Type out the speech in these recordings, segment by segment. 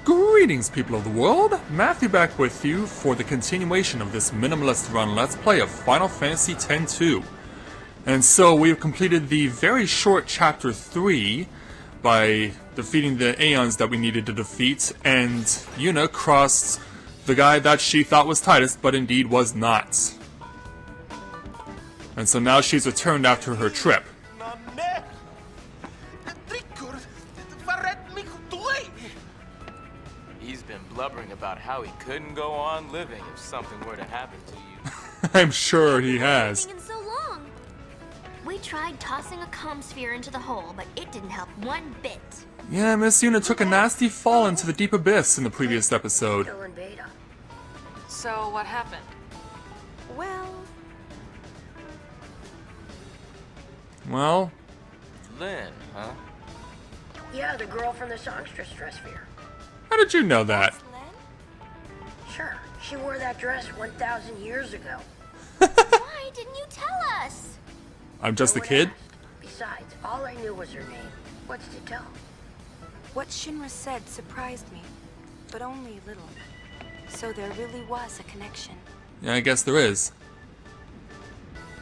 Greetings, people of the world! Matthew back with you for the continuation of this Minimalist run Let's Play of Final Fantasy X-2. And so we've completed the very short Chapter 3 by defeating the Aeons that we needed to defeat, and Yuna crossed the guy that she thought was Titus, but indeed was not. And so now she's returned after her trip. He's been blubbering about how he couldn't go on living if something were to happen to you. I'm sure he has. In so long. We tried tossing a comm sphere into the hole, but it didn't help one bit. Yeah, Miss Yuna took a nasty fall into the deep abyss in the previous episode. So what happened? Well, Lynn, huh? Yeah, the girl from the songstress dress fair. how did you know that? Sure, she wore that dress 1,000 years ago. Why didn't you tell us? I'm just a No one kid? asked. Besides, all I knew was her name. What's to tell? What Shinra said surprised me, but only a little. So there really was a connection. Yeah, I guess there is.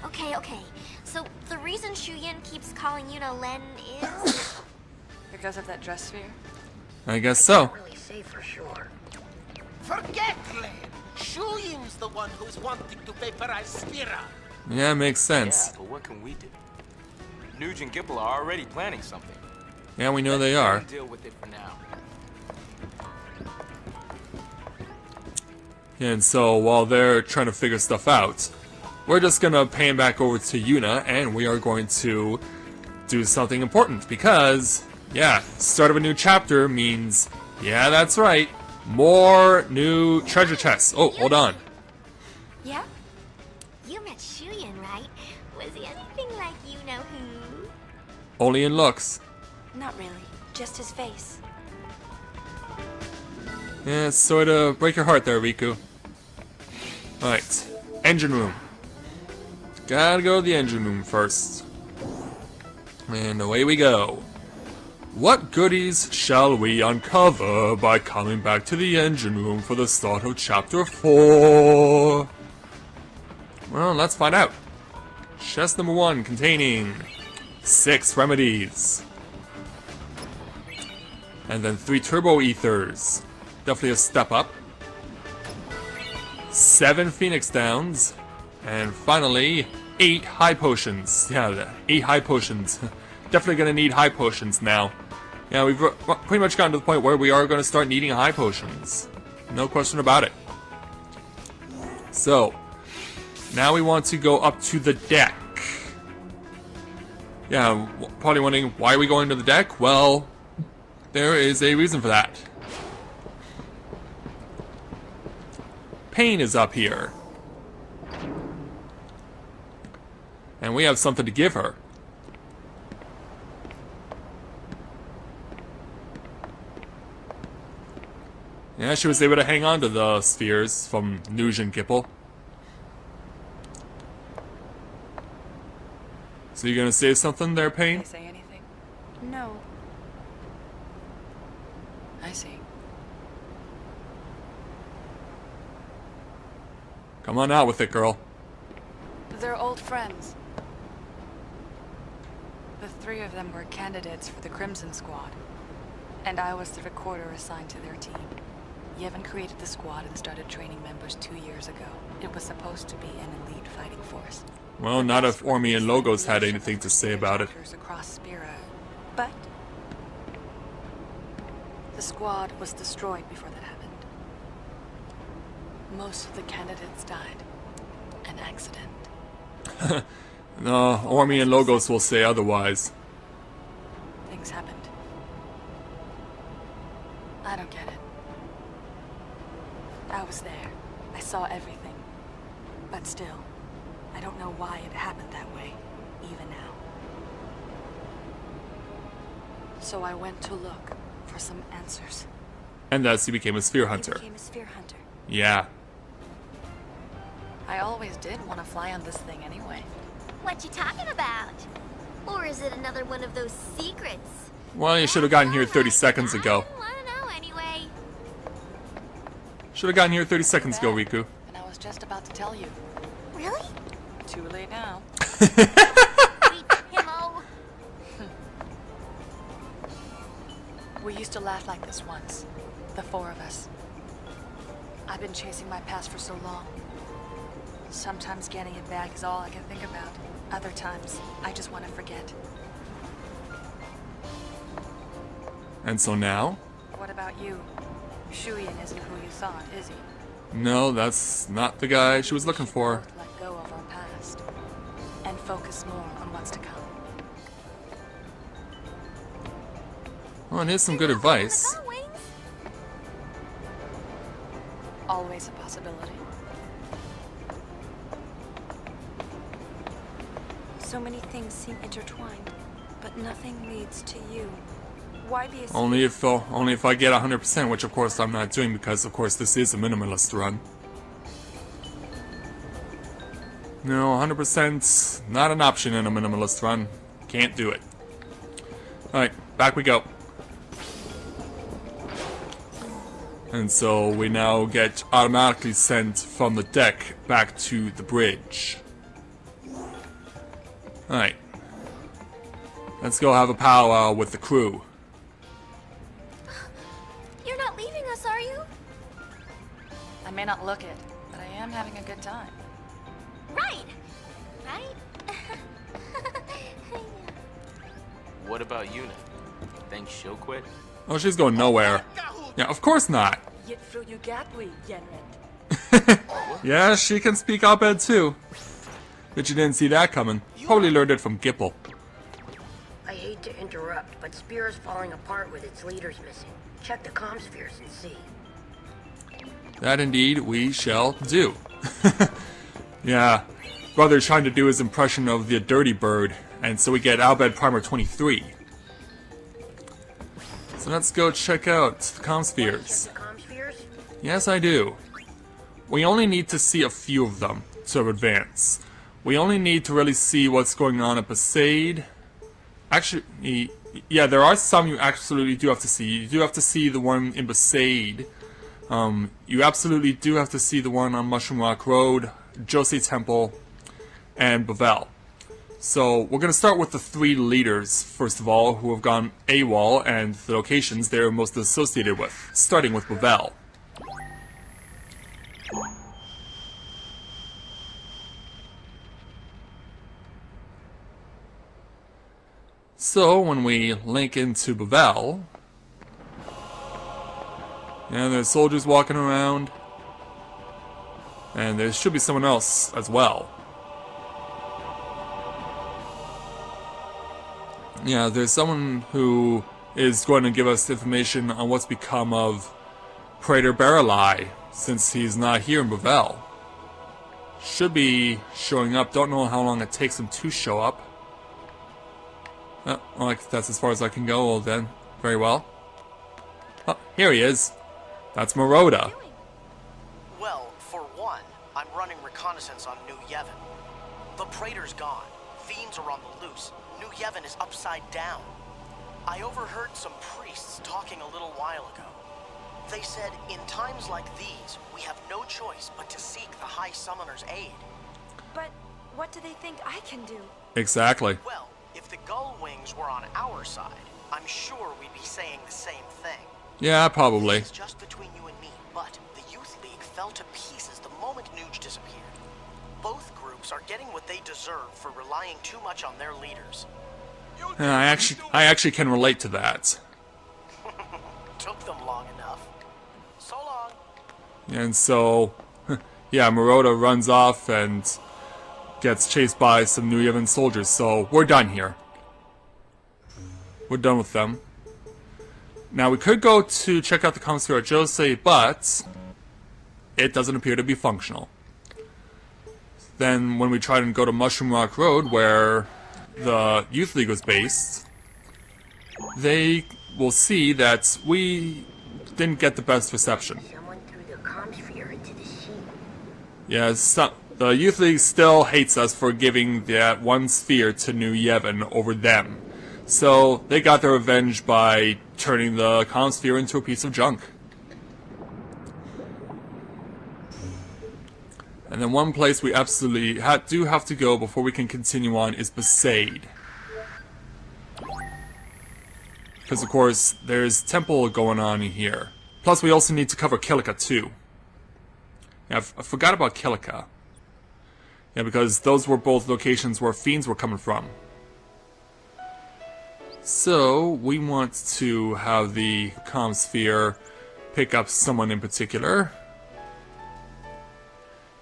Okay. So the reason Shuyin keeps calling Yuna Len is... Because of that dress sphere? I guess so. Can't really say for sure. Forget Len. Shuyin's the one who's wanting to vaporize Spira. Yeah, makes sense. Yeah, but what can we do? Nuge and Gipple are already planning something. Yeah, we know they are. Deal with it for now. And so, while they're trying to figure stuff out, we're just gonna pan back over to Yuna, and we are going to do something important, because, yeah, start of a new chapter means, yeah, that's right, more new treasure chests. Oh, hold on. Yeah? You met Shuyin, right? Was he anything like you-know-who? Only in looks. Not really, just his face. Yeah, sort of break your heart there, Riku. Alright, engine room. Gotta go to the engine room first. And away we go. What goodies shall we uncover by coming back to the engine room for the start of Chapter 4? Well, let's find out. Chest number 1 containing 6 remedies. And then 3 turbo ethers. Definitely a step up. 7 Phoenix Downs. And finally, 8 high potions. Yeah, 8 high potions. Definitely gonna need high potions now. Yeah, we've pretty much gotten to the point where we are gonna start needing high potions. No question about it. So, now we want to go up to the deck. Yeah, probably wondering, why are we going to the deck? Well, there is a reason for that. Paine is up here. And we have something to give her. Yeah, she was able to hang on to the spheres from Nuge and Gipple. So you gonna say something there, Paine? Did I say anything? No, I see. Come on out with it, girl. They're old friends. The 3 of them were candidates for the Crimson Squad, and I was the recorder assigned to their team. Yevon created the squad and started training members 2 years ago. It was supposed to be an elite fighting force. Well, not if Ormi and Logos had anything to say about it. Across Spira, but the squad was destroyed before that happened. Most of the candidates died. An accident. No, Ormi and Logos will say otherwise. Things happened. I don't get it. I was there. I saw everything. But still, I don't know why it happened that way, even now. So I went to look for some answers. And thus he became a sphere hunter. he became a sphere hunter. Yeah. I always did want to fly on this thing anyway. What you talking about? Or is it another one of those secrets? Well, you should have gotten here 30 seconds ago. I don't know anyway. Should have gotten here 30 seconds ago, Riku. And I was just about to tell you. Really? Too late now. Sweet Himo. We used to laugh like this once. The four of us. I've been chasing my past for so long. Sometimes getting it back is all I can think about. Other times, I just want to forget. And so now? What about you? Shuyin isn't who you thought, is he? No, that's not the guy she was looking for. Both let go of our past and focus more on what's to come. Oh, and here's some good advice. Gullwings. Always a possibility. So many things seem intertwined, but nothing leads to you. Why be a Only if I get 100%, which of course I'm not doing because of course this is a minimalist run. No, 100% not an option in a minimalist run. Can't do it. Alright, back we go. And so we now get automatically sent from the deck back to the bridge. Alright. Let's go have a powwow with the crew. You're not leaving us, are you? I may not look it, but I am having a good time. Right. Right? What about Yuna? Think she'll quit? Oh, she's going nowhere. Yeah, of course not. Yeah, she can speak op-ed too. Bet you didn't see that coming. Probably learned it from Gipple. I hate to interrupt, but Spear is falling apart with its leaders missing. Check the comm spheres and see. That indeed we shall do. Yeah, brother's trying to do his impression of the Dirty Bird, and so we get Albed Primer 23. So let's go check out the comm spheres. Check the comm spheres? Yes, I do. We only need to see a few of them to advance. We only need to really see what's going on at Besaid. Actually, yeah, there are some you absolutely do have to see. You do have to see the one in Besaid. You absolutely do have to see the one on Mushroom Rock Road, Josei Temple, and Bavel. So we're going to start with the three leaders, first of all, who have gone AWOL and the locations they're most associated with, starting with Bavel. So when we link into Bavel, yeah, there's soldiers walking around, and there should be someone else as well. Yeah, there's someone who is going to give us information on what's become of Praetor Baralai, since he's not here in Bavel. Should be showing up. Don't know how long it takes him to show up. Oh, well, that's as far as I can go. Well then, very well. Oh, here he is. That's Maroda. Well, for one, I'm running reconnaissance on New Yevon. The Praetor's gone. Fiends are on the loose. New Yevon is upside down. I overheard some priests talking a little while ago. They said, in times like these, we have no choice but to seek the High Summoner's aid. But what do they think I can do? Exactly. Well, if the Gullwings were on our side, I'm sure we'd be saying the same thing. Yeah, probably. This is just between you and me, but the Youth League fell to pieces the moment Nuge disappeared. Both groups are getting what they deserve for relying too much on their leaders. I actually can relate to that. Took them long enough. So long. And so, yeah, Maroda runs off and gets chased by some New Yevon soldiers. So we're done here. We're done with them. Now we could go to check out the commissary at Josei, but it doesn't appear to be functional. Then when we try to go to Mushroom Rock Road, where the Youth League was based, they will see that we didn't get the best reception. Someone threw the comm sphere into the sea. Yes, the Youth League still hates us for giving that one sphere to New Yevon over them. So they got their revenge by turning the comm sphere into a piece of junk. And then one place we absolutely do have to go before we can continue on is Besaid. Because of course, there's temple going on in here. Plus we also need to cover Kilika too. Yeah, I forgot about Kilika. Yeah, because those were both locations where fiends were coming from. So, we want to have the comm sphere pick up someone in particular.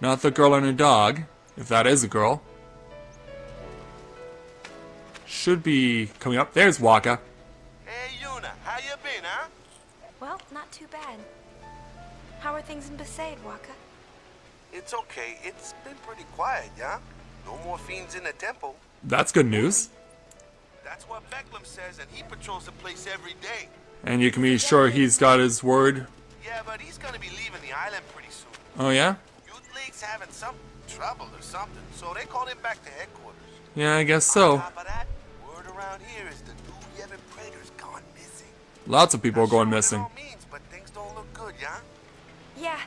Not the girl and her dog, if that is a girl. Should be coming up. There's Waka. Hey, Yuna, how you been, huh? Well, not too bad. How are things in Besaid, Waka? It's okay. It's been pretty quiet, yeah? No more fiends in the temple. That's good news. That's what Becklem says, and he patrols the place every day. And you can be sure he's got his word. Yeah, but he's gonna be leaving the island pretty soon. Oh yeah? Youth League's having some trouble or something, so they called him back to headquarters. Yeah, I guess On so. top of that, word around here is the new Yevon Praetor's gone missing. Lots of people are going Not missing. sure what it all means, but things don't look good, yeah? Yeah,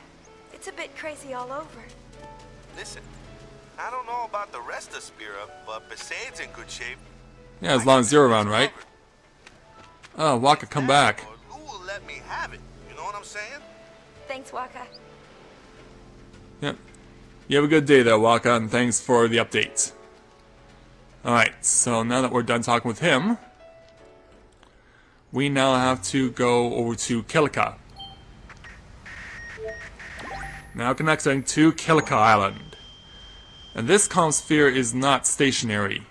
it's a bit crazy all over. Listen, I don't know about the rest of Spira, but Besaid's in good shape. Yeah, as long as you're around, right? Oh, Waka, come back. Or Lou will let me have it. You know what I'm saying? Thanks, Waka. Yep. You have a good day there, Waka, and thanks for the update. Alright, so now that we're done talking with him, we now have to go over to Kilika. Now connecting to Kilika Island. And this comm sphere is not stationary.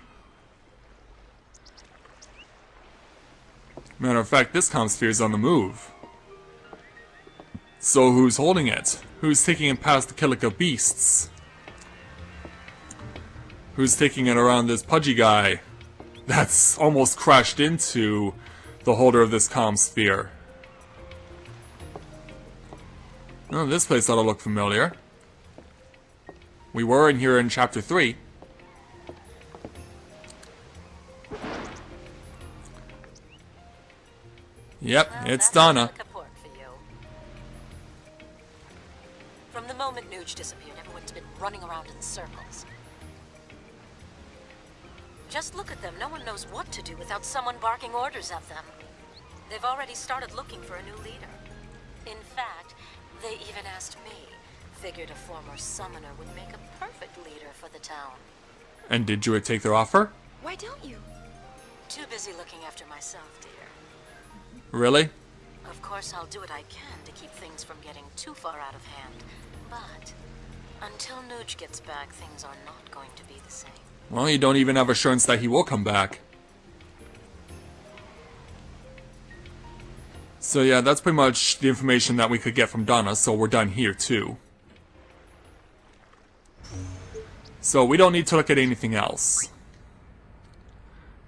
Matter of fact, this comm sphere is on the move. So who's holding it? Who's taking it past the Kilika beasts? Who's taking it around this pudgy guy that's almost crashed into the holder of this comm sphere? Oh, this place ought to look familiar. We were in here in Chapter 3. Yep, it's Donna. From the moment Nuge disappeared, everyone's been running around in circles. Just look at them. No one knows what to do without someone barking orders at them. They've already started looking for a new leader. In fact, they even asked me. Figured a former summoner would make a perfect leader for the town. And did you take their offer? Why don't you? Too busy looking after myself, dear. Really? Of course, I'll do what I can to keep things from getting too far out of hand. But until Nuge gets back, things are not going to be the same. Well, you don't even have assurance that he will come back. So yeah, that's pretty much the information that we could get from Donna, so we're done here too. So we don't need to look at anything else.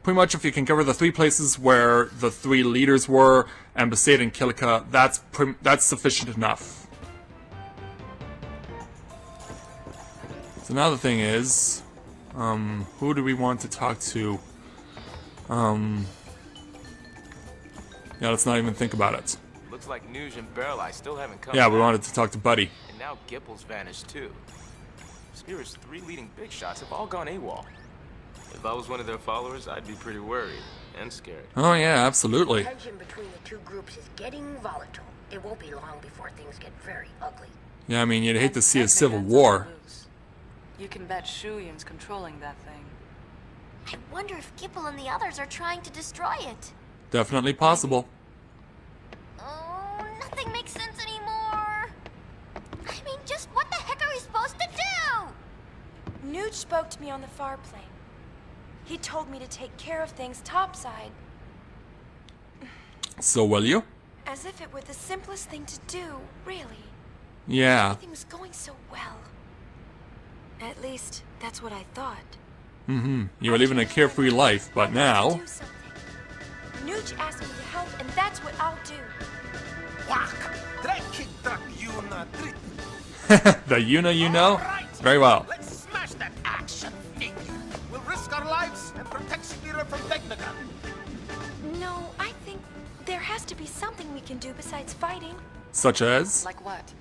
Pretty much if you can cover the 3 places where the 3 leaders were, and Besaid and Kilika, that's sufficient enough. So now the thing is, who do we want to talk to? Yeah, let's not even think about it. Looks like Nuge and Barrel still haven't come Yeah, we back. wanted to talk to Buddy. And now Gipple's vanished too. Spira's 3 leading big shots have all gone AWOL. If I was one of their followers, I'd be pretty worried and scared. Oh yeah, absolutely. Tension between the two groups is getting volatile. It won't be long before things get very ugly. Yeah, I mean, you'd hate to see a That's civil evidence war. on the loose. You can bet Shuyin's controlling that thing. I wonder if Gipple and the others are trying to destroy it. Definitely possible. Oh, nothing makes sense anymore. I mean, just what the heck are we supposed to do? Nuge spoke to me on the far plane. He told me to take care of things topside. So will you? As if it were the simplest thing to do, really. Yeah. Everything was going so well. At least, that's what I thought. Mm-hmm. You were living a carefree life, but now... Do something. Nuge asked me to help, and that's what I'll do. Waka, Yuna, The Yuna you know? Alright. Very well. Let's smash that action figure. We'll risk our lives and protect Spira from Vegnagun. No, I think there has to be something we can do besides fighting. Such as? Like what?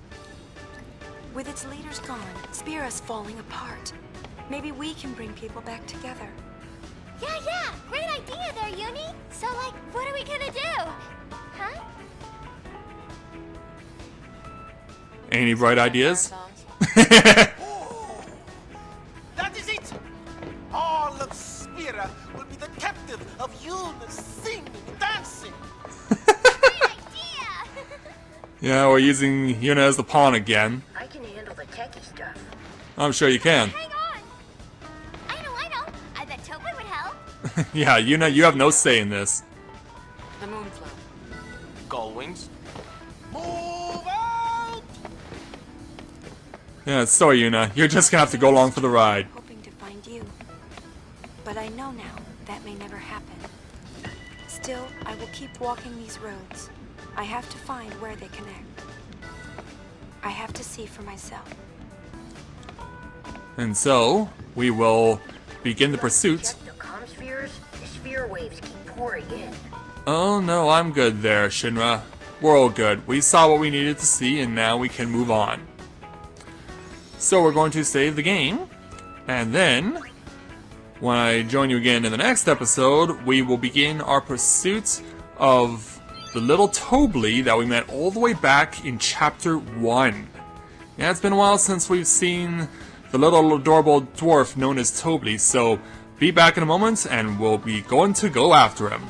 With its leaders gone, Spira's falling apart. Maybe we can bring people back together. Yeah, great idea there, Uni. So, like, what are we gonna do? Huh? Any bright ideas? That is it! All of Spira will be the captive of Yuna singing, dancing. Great idea! Yeah, we're using Yuna as the pawn again. I can handle the techie stuff. I'm sure you can. Hang on! I know. I bet Toby would help. Yeah, Yuna, you have no say in this. The Moonflow. Gullwings. Move out! Yeah, sorry, Yuna. You're just gonna have to go along for the ride. Hoping to find you. But I know now that may never happen. Still, I will keep walking these roads. I have to find where they connect. I have to see for myself. And so, we will begin the pursuit. Check the comm spheres. The sphere waves keep pouring in. Oh no, I'm good there, Shinra. We're all good. We saw what we needed to see, and now we can move on. So we're going to save the game, and then, when I join you again in the next episode, we will begin our pursuit of the little Tobly that we met all the way back in Chapter 1. Yeah, it's been a while since we've seen the little adorable dwarf known as Tobly, so be back in a moment, and we'll be going to go after him.